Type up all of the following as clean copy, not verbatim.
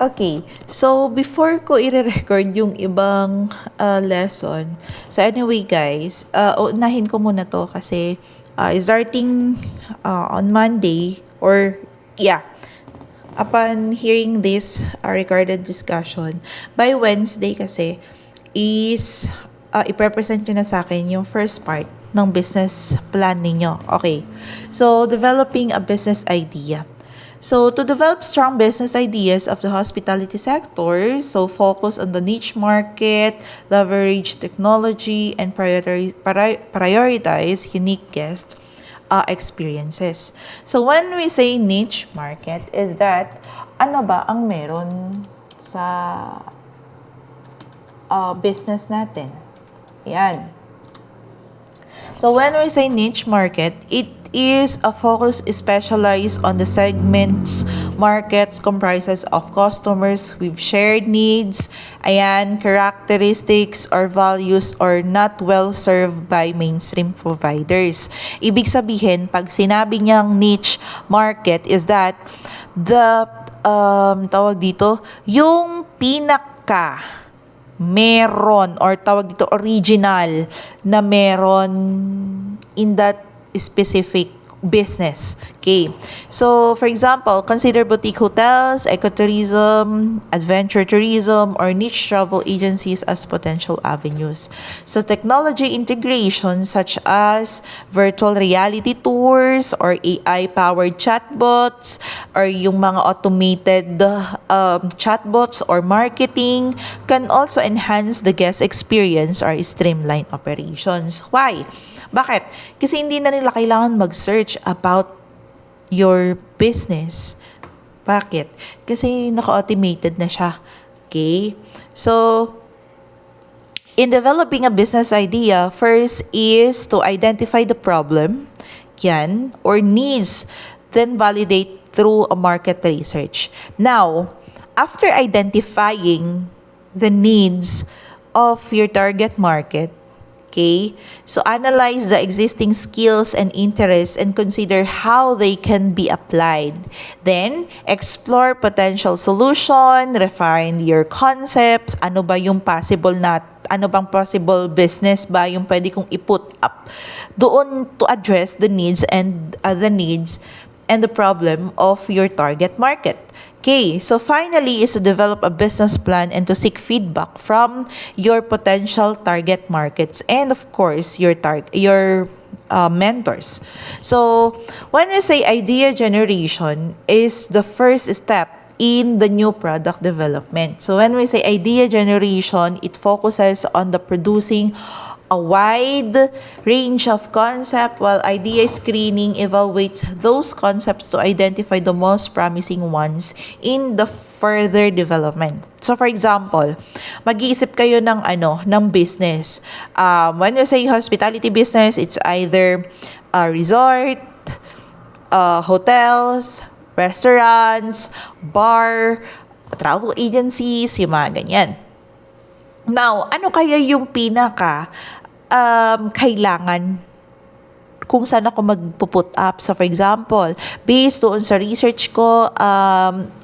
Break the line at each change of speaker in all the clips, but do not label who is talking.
Okay, so before ko i-record yung ibang lesson, so anyway guys, unahin ko muna to kasi starting on Monday or yeah, upon hearing this recorded discussion, by Wednesday kasi is i-present nyo na sa akin yung first part ng business plan ninyo. Okay, so developing a business idea. So, to develop strong business ideas of the hospitality sector, so focus on the niche market, leverage technology, and prioritize unique guest experiences. So, when we say niche market, is that ano ba ang meron sa business natin? Yan. So, when we say niche market, it is a focus specialized on the segments, markets comprises of customers with shared needs, ayan, characteristics or values or not well served by mainstream providers. Ibig sabihin, pag sinabi niyang niche market is that the, tawag dito, yung pinaka meron or tawag dito original na meron in that specific business. Okay. So, for example, consider boutique hotels, ecotourism, adventure tourism, or niche travel agencies as potential avenues. So, technology integration such as virtual reality tours or AI-powered chatbots or yung mga automated chatbots or marketing can also enhance the guest experience or streamline operations. Why? Bakit? Kasi hindi na nila kailangan mag-search about your business. Bakit? Kasi naka-automated na siya. Okay? So, in developing a business idea, first is to identify the problem, yan, or needs, then validate through a market research. Now, after identifying the needs of your target market, okay, so analyze the existing skills and interests and consider how they can be applied. Then, explore potential solution, refine your concepts, ano ba yung possible ano bang possible business ba yung pwede kong i-put up doon to address the needs and the problem of your target market. Okay, so finally is to develop a business plan and to seek feedback from your potential target markets and of course your mentors. So when we say idea generation is the first step in the new product development. So when we say idea generation, it focuses on the producing a wide range of concepts, while idea screening evaluates those concepts to identify the most promising ones in the further development. So for example, mag-iisip kayo ng business. When you say hospitality business, it's either a resort, hotels, restaurants, bar, travel agencies, yung mga ganyan. Now, ano kaya yung kailangan kung saan ako magpuput up? So, for example, based doon sa research ko,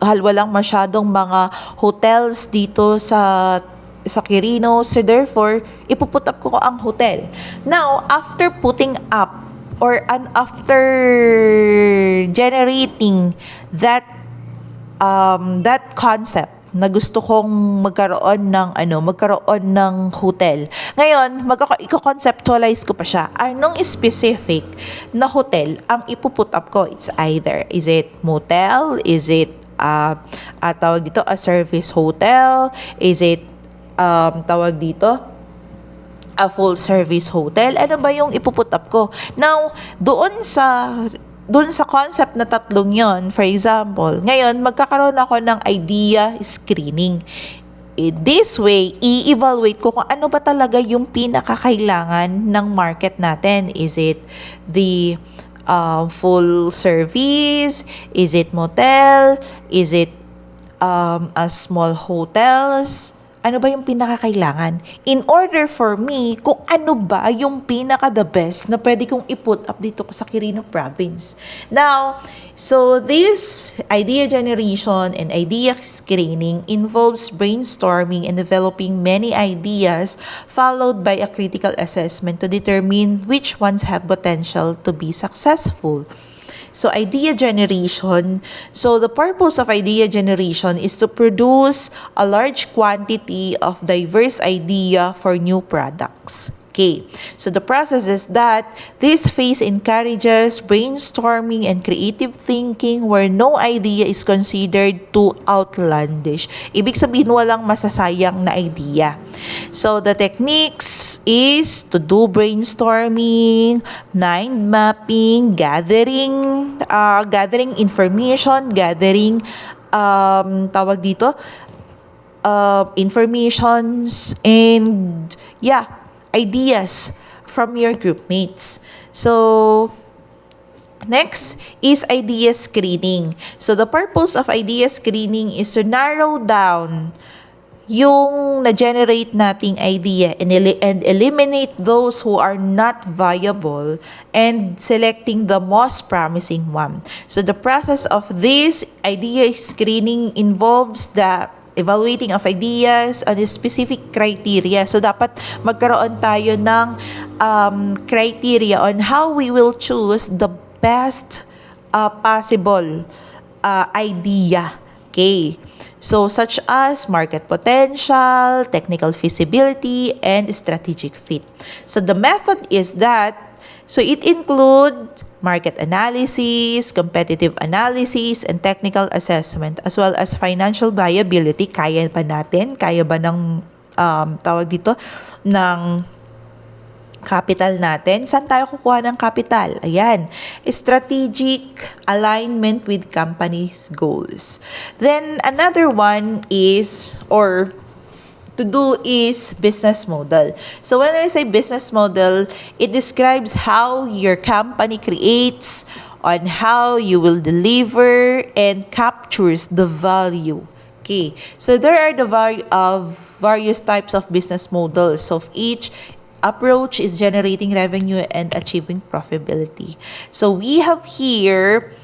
walang masyadong mga hotels dito sa Quirino. So, therefore, ipuput up ko ang hotel. Now, after putting up or after generating that concept na gusto kong magkaroon ng hotel. Ngayon, i-conceptualize ko pa siya. Anong specific na hotel ang ipuput up ko? It's either, is it motel? Is it, tawag dito, a service hotel? Is it, tawag dito, a full service hotel? Ano ba yung ipuput up ko? Now, doon sa concept na tatlong yon, for example, ngayon, magkakaroon ako ng idea screening. This way, i-evaluate ko kung ano ba talaga yung pinakakailangan ng market natin. Is it the full service? Is it motel? Is it a small hotels? Ano ba yung pinakakailangan? In order for me, kung ano ba yung pinaka-the best na pwede kong i-put up dito sa Quirino Province. Now, so this idea generation and idea screening involves brainstorming and developing many ideas followed by a critical assessment to determine which ones have potential to be successful. So, idea generation. So, the purpose of idea generation is to produce a large quantity of diverse idea for new products. Okay, so the process is that this phase encourages brainstorming and creative thinking where no idea is considered too outlandish. Ibig sabihin, walang masasayang na idea. So the techniques is to do brainstorming, mind mapping, gathering information, gathering tawag dito, informations, and ideas from your group mates. So, next is idea screening. So, the purpose of idea screening is to narrow down yung na-generate nating idea and eliminate those who are not viable and selecting the most promising one. So, the process of this idea screening involves the evaluating of ideas on a specific criteria. So, dapat magkaroon tayo ng criteria on how we will choose the best possible idea. Okay. So, such as market potential, technical feasibility, and strategic fit. So, the method is that, so it includes market analysis, competitive analysis, and technical assessment, as well as financial viability. Kaya ba natin? Kaya ba ng, tawag dito, ng capital natin? Saan tayo kukuha ng capital? Ayan. Strategic alignment with company's goals. Then, another one is, or to do is business model. So when I say business model, it describes how your company creates, on how you will deliver, and captures the value. Okay, so there are the various types of business models. So each approach is generating revenue and achieving profitability. So we have here,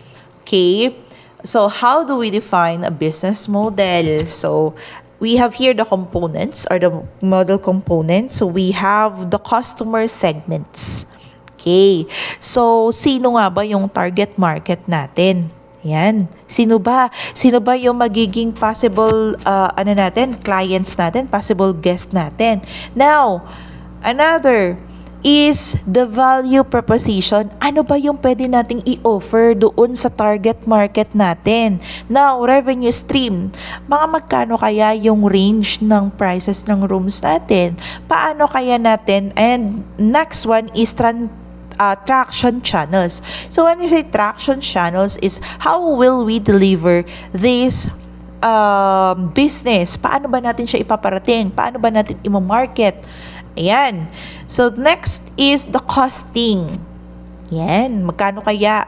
okay, so how do we define a business model? So we have here the components or the model components. So we have the customer segments. Okay. So sino nga ba yung target market natin? Yan. Sino ba? Sino ba yung magiging possible clients natin, possible guest natin? Now, another is the value proposition. Ano ba yung pwede nating i-offer doon sa target market natin? Now, revenue stream. Mga magkano kaya yung range ng prices ng rooms natin? Paano kaya natin? And next one is traction channels. So, when we say traction channels is how will we deliver this business? Paano ba natin siya ipaparating? Paano ba natin i-market? Ayan. So, next is the costing. Yan. Magkano kaya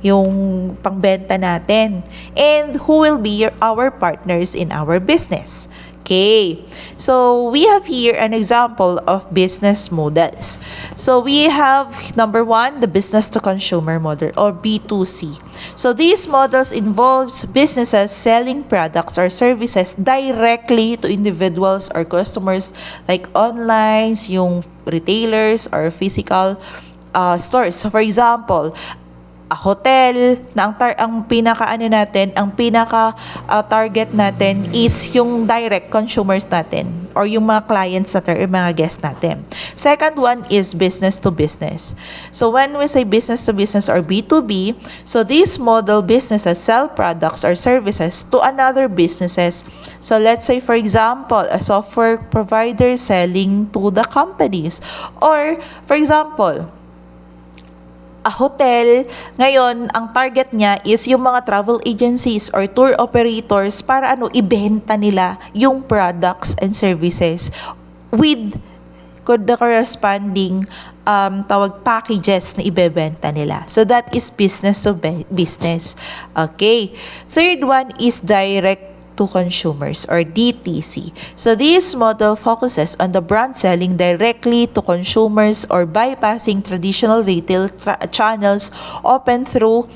yung pangbenta natin? And who will be our partners in our business? Okay. So, we have here an example of business models. So, we have number one, the business to consumer model or B2C. So, these models involves businesses selling products or services directly to individuals or customers like online, yung retailers or physical stores. So, for example, a hotel na ang pinaka target natin is yung direct consumers natin or yung mga clients natin or mga guests natin. Second one is business to business. So when we say business to business or B2B, so these model businesses sell products or services to another businesses. So let's say for example, a software provider selling to the companies, or for example, a hotel, ngayon, ang target niya is yung mga travel agencies or tour operators para ibenta nila yung products and services with the corresponding packages na ibebenta nila. So, that is business to business. Okay. Third one is direct to consumers or DTC. So this model focuses on the brand selling directly to consumers or bypassing traditional retail channels open through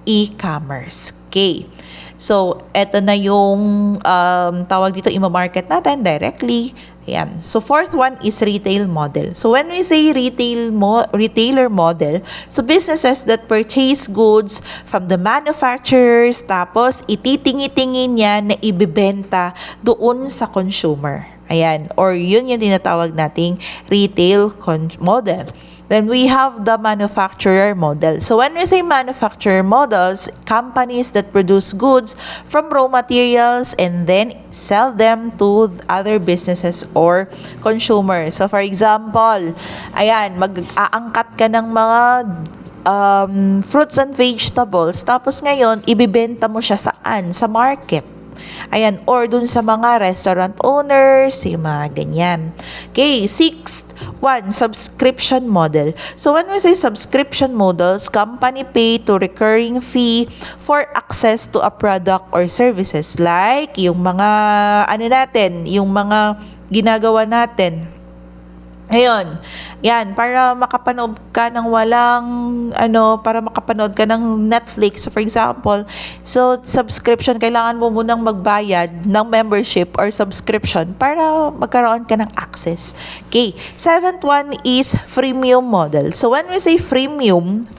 e-commerce. Okay. So, eto na yung tawag dito, ima-market natin directly. Ayan. So, fourth one is retail model. So, when we say retailer model, so businesses that purchase goods from the manufacturers, tapos ititingi-tingin yan na ibibenta doon sa consumer. Ayan. Or yun yung tinatawag nating retail model. Then we have the manufacturer model. So when we say manufacturer models, companies that produce goods from raw materials and then sell them to other businesses or consumers. So for example, ayan, mag-aangkat ka ng mga fruits and vegetables, tapos ngayon, ibibenta mo siya saan? Sa market. Ayan, or dun sa mga restaurant owners, yung mga ganyan. Okay, sixth one, subscription model. So when we say subscription models, company pay to recurring fee for access to a product or services like yung mga yung mga ginagawa natin. Ngayon, yan, para makapanood ka ng para makapanood ka ng Netflix, so for example, so subscription, kailangan mo munang magbayad ng membership or subscription para magkaroon ka ng access. Okay, seventh one is freemium model. So when we say freemium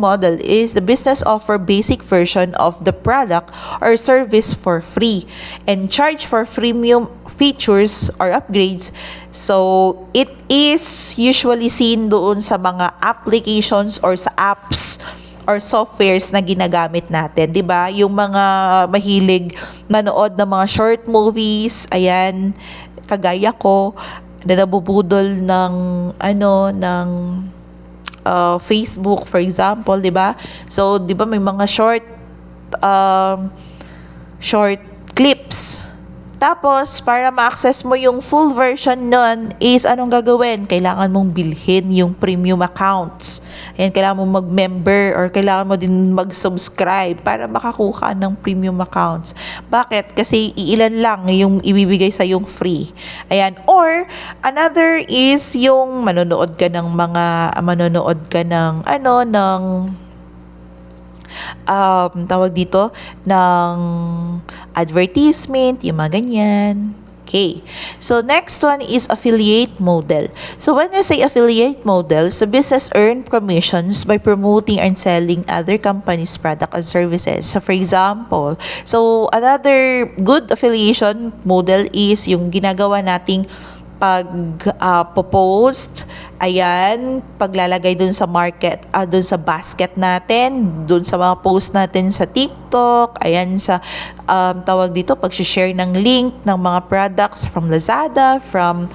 model is the business offer basic version of the product or service for free and charge for freemium features or upgrades. So, it is usually seen doon sa mga applications or sa apps or softwares na ginagamit natin, 'di ba? Yung mga mahilig manood ng mga short movies, ayan, kagaya ko na nabubudol ng Facebook for example, 'di ba? So, 'di ba may mga short clips. Tapos, para ma-access mo yung full version nun is anong gagawin? Kailangan mong bilhin yung premium accounts. Ayan, kailangan mong mag-member or kailangan mo din mag-subscribe para makakuha ng premium accounts. Bakit? Kasi iilan lang yung ibibigay sa yung free. Ayan. Or, another is yung manonood ka ng tawag dito ng advertisement, yung mga ganyan. Okay. So, next one is affiliate model. So, when we say affiliate model, so business earn commissions by promoting and selling other companies' product and services. So, for example, so another good affiliation model is yung ginagawa nating pag-post, ayan, paglalagay dun sa dun sa basket natin, dun sa mga post natin sa TikTok, ayan, sa tawag dito, pag-share ng link ng mga products from Lazada, from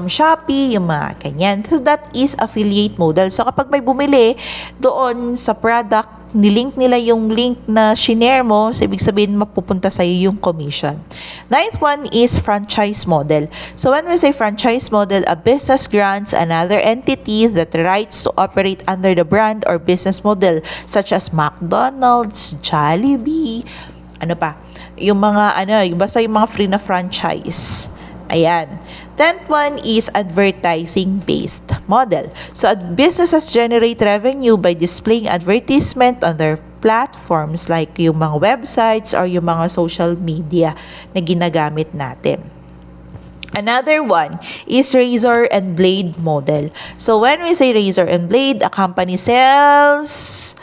Shopee, yung mga ganyan. So, that is affiliate model. So, kapag may bumili doon sa product, nilink nila yung link na shinare mo, so ibig sabihin mapupunta sa iyo yung commission. Ninth one is franchise model. So when we say franchise model, a business grants another entity that rights to operate under the brand or business model such as McDonald's, Jollibee, yung mga basta yung mga free na franchise. Ayan. 10th one is advertising-based model. So, businesses generate revenue by displaying advertisement on their platforms like yung mga websites or yung mga social media na ginagamit natin. Another one is razor and blade model. So, when we say razor and blade, a company sells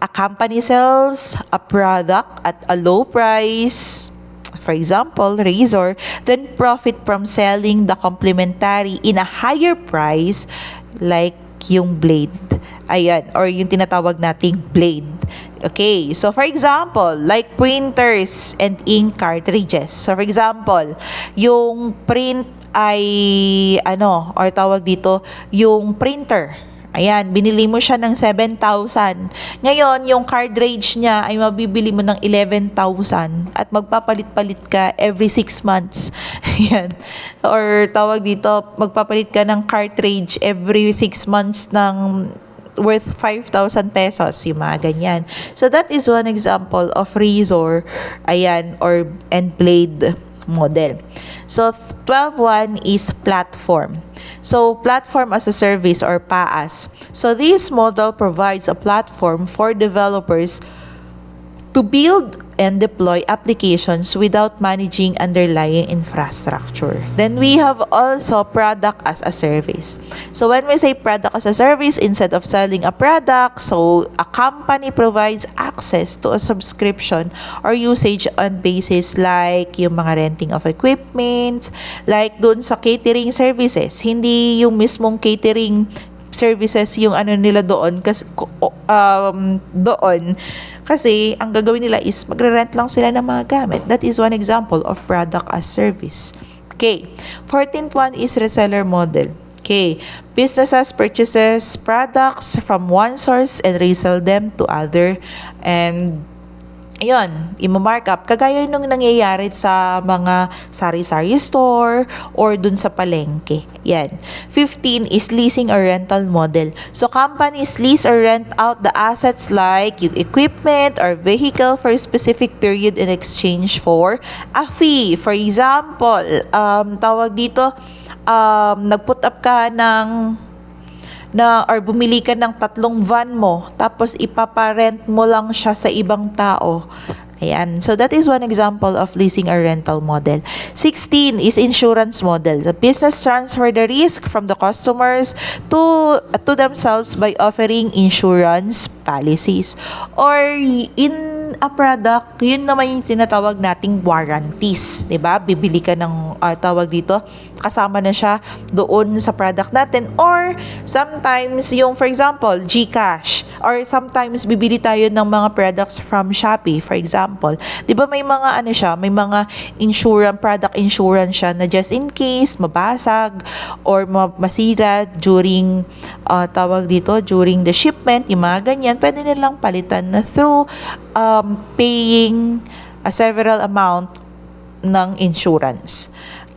a product at a low price, for example, razor, then profit from selling the complementary in a higher price like yung blade. Ayan, or yung tinatawag nating blade. Okay, so for example, like printers and ink cartridges. So for example, yung print ay or tawag dito, yung printer. Ayan, binili mo siya ng 7,000. Ngayon, yung cartridge niya ay mabibili mo ng 11,000 at magpapalit-palit ka every 6 months. Ayan. Or tawag dito, magpapalit ka ng cartridge every 6 months ng worth 5,000 pesos, yung mga ganyan. So that is one example of razor, ayan, or and blade model. So 12.1 is platform. So platform as a service or PaaS. So this model provides a platform for developers to build and deploy applications without managing underlying infrastructure. Then we have also product as a service. So when we say product as a service, instead of selling a product, so a company provides access to a subscription or usage on basis like yung mga renting of equipment, like dun sa catering services, hindi yung mismong catering services yung ano nila doon kasi doon kasi ang gagawin nila is magre-rent lang sila ng mga gamit. That is one example of product as service. Okay. 14th one is reseller model. Okay. Businesses purchases products from one source and resell them to other, and ayun, i-markup. Kagaya nung nangyayari sa mga sari-sari store or dun sa palengke. Yan. 15 is leasing or rental model. So, companies lease or rent out the assets like yung equipment or vehicle for a specific period in exchange for a fee. For example, tawag dito, nag-put up ka or bumili ka ng 3 van mo, tapos ipaparent mo lang siya sa ibang tao. Ayan. So, that is one example of leasing or rental model. 16 is insurance model. The business transfer the risk from the customers to themselves by offering insurance policies. Or in a product, yun naman yung tinatawag nating warranties. Diba? Bibili ka ng tawag dito, kasama na siya doon sa product natin. Or sometimes, yung for example, GCash. Or sometimes, bibili tayo ng mga products from Shopee, for example. Diba may mga ano siya, may mga product insurance siya na just in case, mabasag or masira during, tawag dito, during the shipment, yung mga ganyan, pwede nilang palitan na through paying a several amount ng insurance.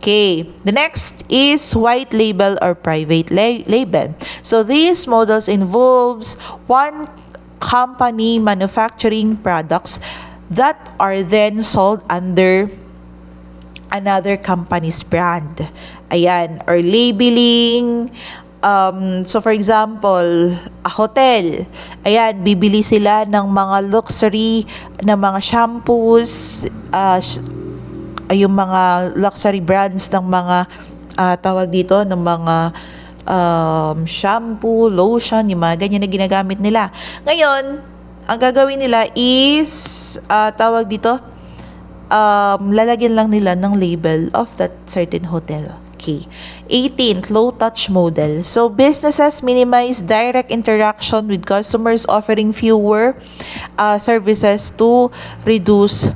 Okay, the next is white label or private label. So these models involves one company manufacturing products that are then sold under another company's brand. Ayan, or labeling. So for example, a hotel. Ayan, bibili sila ng mga luxury na mga shampoos, yung mga luxury brands ng mga tawag dito ng mga shampoo, lotion, yung mga ganyan na ginagamit nila. Ngayon, ang gagawin nila is tawag dito, lalagyan lang nila ng label of that certain hotel. Okay. 18th, low touch model. So businesses minimize direct interaction with customers, offering fewer services to reduce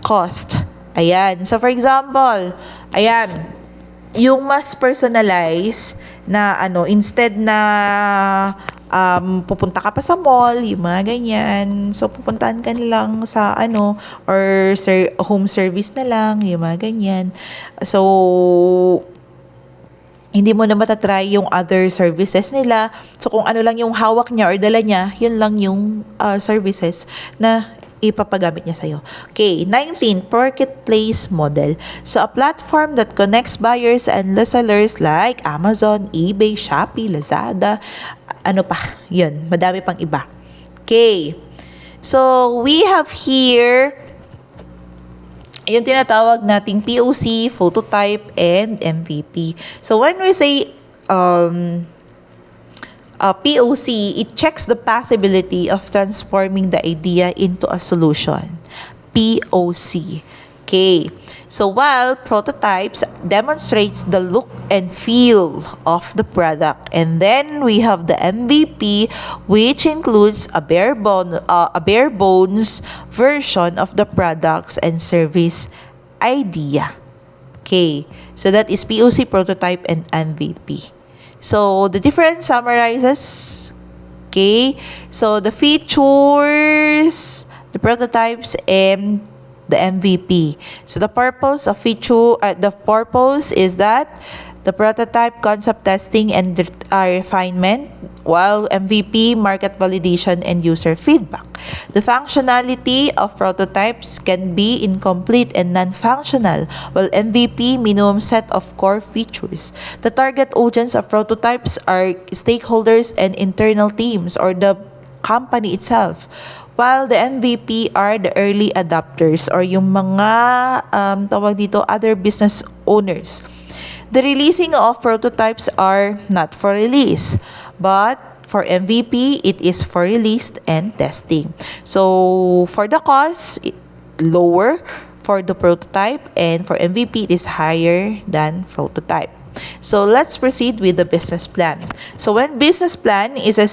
cost. Ayan. So, for example, ayan, yung mas personalized na instead na pupunta ka pa sa mall, yung mga ganyan. So, pupuntahan ka lang sa or home service na lang, yung mga ganyan. So, hindi mo na matatry yung other services nila. So, kung ano lang yung hawak niya or dala niya, yun lang yung services na ipapagamit niya sa'yo. Okay, 19, marketplace model. So, a platform that connects buyers and sellers like Amazon, eBay, Shopee, Lazada, yun, madami pang iba. Okay, so, we have here yung tinatawag nating POC, prototype, and MVP. So, when we say POC, it checks the possibility of transforming the idea into a solution. POC. Okay. So while prototypes demonstrates the look and feel of the product, and then we have the MVP, which includes a bare bones version of the products and service idea. Okay. So that is POC, prototype, and MVP. So, the difference summarizes, okay, so the features, the prototypes, and the MVP. So, the purpose is that the prototype, concept testing, and refinement, while MVP, market validation, and user feedback. The functionality of prototypes can be incomplete and non-functional, while MVP, minimum set of core features. The target audience of prototypes are stakeholders and internal teams or the company itself, while the MVP are the early adopters or yung mga tawag dito other business owners. The releasing of prototypes are not for release, but for MVP, it is for release and testing. So, for the cost, lower for the prototype, and for MVP, it is higher than prototype. So let's proceed with the business plan. So when business plan is a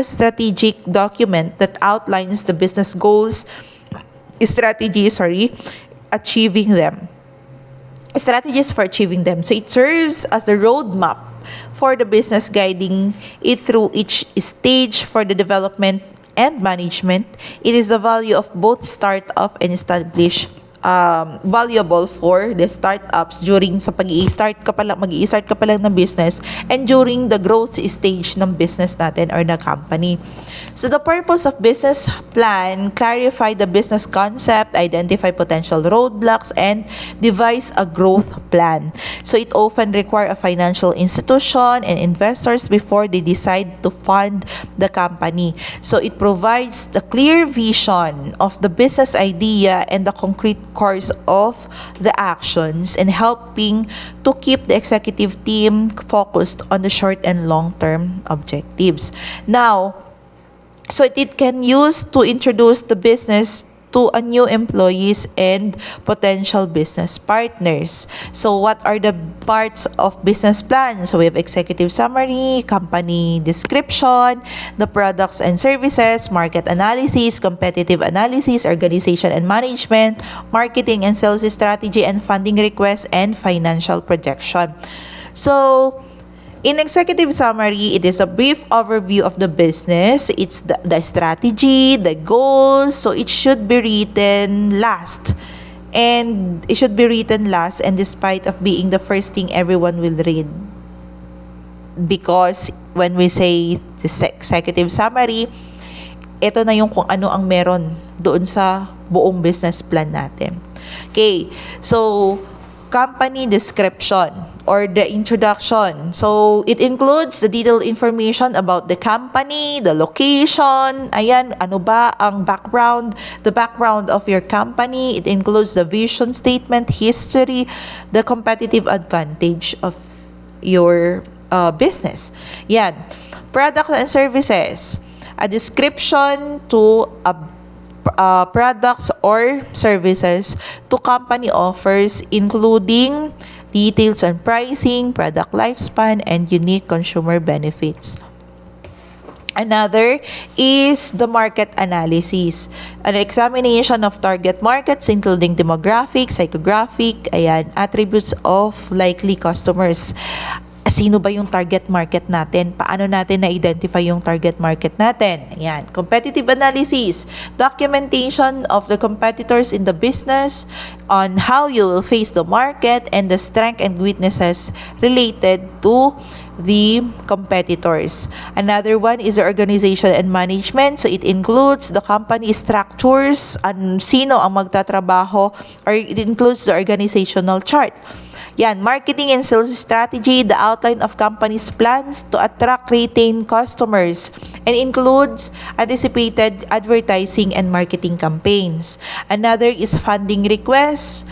strategic document that outlines the business goals, strategies for achieving them. So it serves as the roadmap for the business, guiding it through each stage for the development and management. It is the value of both startup and established valuable for the startups during sa mag-i-start ka pa lang ng business and during the growth stage ng business natin or the company. So the purpose of business plan, clarify the business concept, identify potential roadblocks, and devise a growth plan. So it often require a financial institution and investors before they decide to fund the company. So it provides the clear vision of the business idea and the concrete course of the actions, and helping to keep the executive team focused on the short and long-term objectives. Now, so it can use to introduce the business to a new employees and potential business partners. So what are the parts of business plan? So we have executive summary, company description, the products and services, market analysis, competitive analysis, organization and management, marketing and sales strategy, and funding request, and financial projection. So in executive summary, it is a brief overview of the business. It's the strategy, the goals. So it should be written last. And despite of being the first thing everyone will read. Because when we say the executive summary, ito na yung kung ano ang meron doon sa buong business plan natin. Okay, so company description or the introduction. So it includes the detailed information about the company, the location, ayan, ano ba ang background, the background of your company. It includes the vision statement, history, the competitive advantage of your business. Yan. Products and services. A description to products or services to company offers, including details on pricing, product lifespan, and unique consumer benefits. Another is the market analysis. An examination of target markets including demographic, psychographic, attributes of likely customers. Sino ba yung target market natin? Paano natin na-identify yung target market natin? Ayan. Competitive analysis. Documentation of the competitors in the business on how you will face the market and the strength and weaknesses related to the competitors. Another one is the organization and management. So it includes the company structures, sino ang magtatrabaho, or it includes the organizational chart. Yan, marketing and sales strategy, the outline of company's plans to attract, retain customers, and includes anticipated advertising and marketing campaigns. Another is funding requests.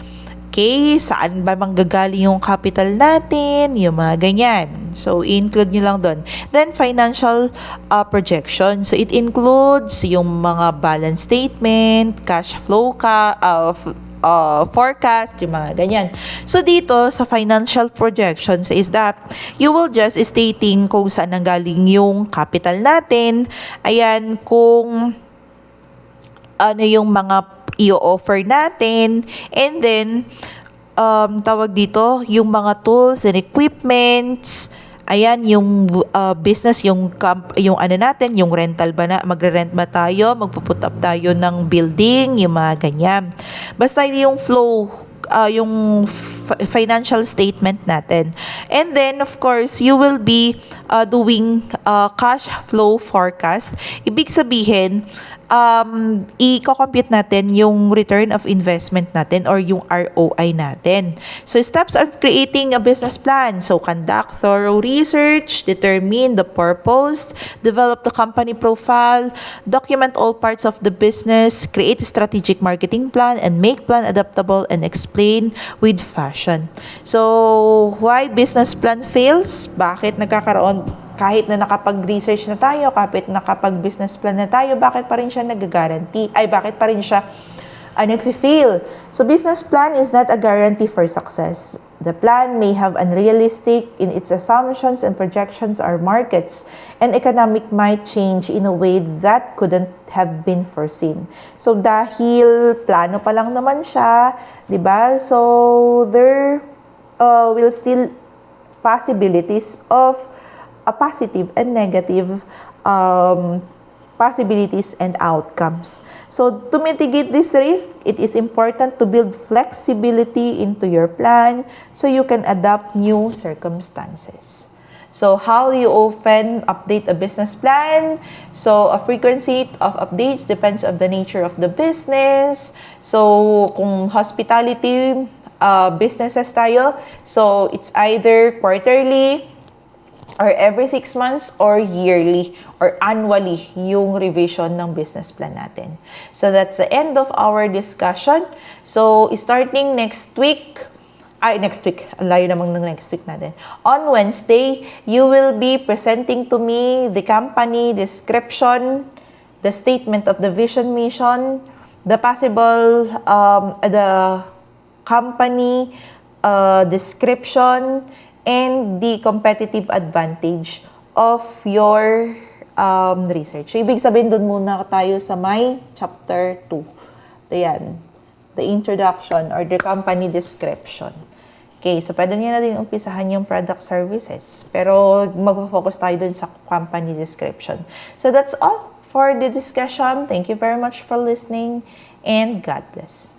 Okay, saan ba manggagaling yung capital natin, yung mga ganyan. So, include nyo lang doon. Then, financial projection. So, it includes yung mga balance statement, cash flow forecast, yung mga ganyan. So, dito sa financial projections is that you will just stating kung saan nanggaling yung capital natin. Ayan, kung ano yung mga i-offer natin. And then, tawag dito, yung mga tools and equipments. Ayan, yung business, yung ano natin, yung rental ba na, magre-rent ba tayo, magpuput up tayo ng building, yung mga ganyan. Basta yung flow, yung financial statement natin. And then, of course, you will be doing cash flow forecast. Ibig sabihin, i-compute natin yung return of investment natin or yung ROI natin. So, steps of creating a business plan. So, conduct thorough research, determine the purpose, develop the company profile, document all parts of the business, create a strategic marketing plan, and make plan adaptable and explain with fashion. So, why business plan fails? Bakit nagkakaroon kahit na nakapag-research na tayo, kahit nakapag-business plan na tayo, bakit pa rin siya nag-guarantee? Ay, bakit pa rin siya nag-fail? So, business plan is not a guarantee for success. The plan may have unrealistic in its assumptions and projections or markets, and economic might change in a way that couldn't have been foreseen. So, dahil plano pa lang naman siya, di ba? So, there will still possibilities of a positive and negative possibilities and outcomes. So, to mitigate this risk, it is important to build flexibility into your plan so you can adapt new circumstances. So, how do you often update a business plan? So, a frequency of updates depends on the nature of the business. So, kung hospitality businesses tayo, so it's either quarterly, or every 6 months, or yearly, or annually, yung revision ng business plan natin. So, that's the end of our discussion. So, starting next week, ang layo namang ng next week natin. On Wednesday, you will be presenting to me the company description, the statement of the vision mission, the possible, the company description, and the competitive advantage of your research. So, ibig sabihin, dun muna tayo sa my chapter 2. Ayan. The introduction or the company description. Okay, so pwede nyo na din umpisahan yung product services. Pero mag-focus tayo dun sa company description. So, that's all for the discussion. Thank you very much for listening, and God bless.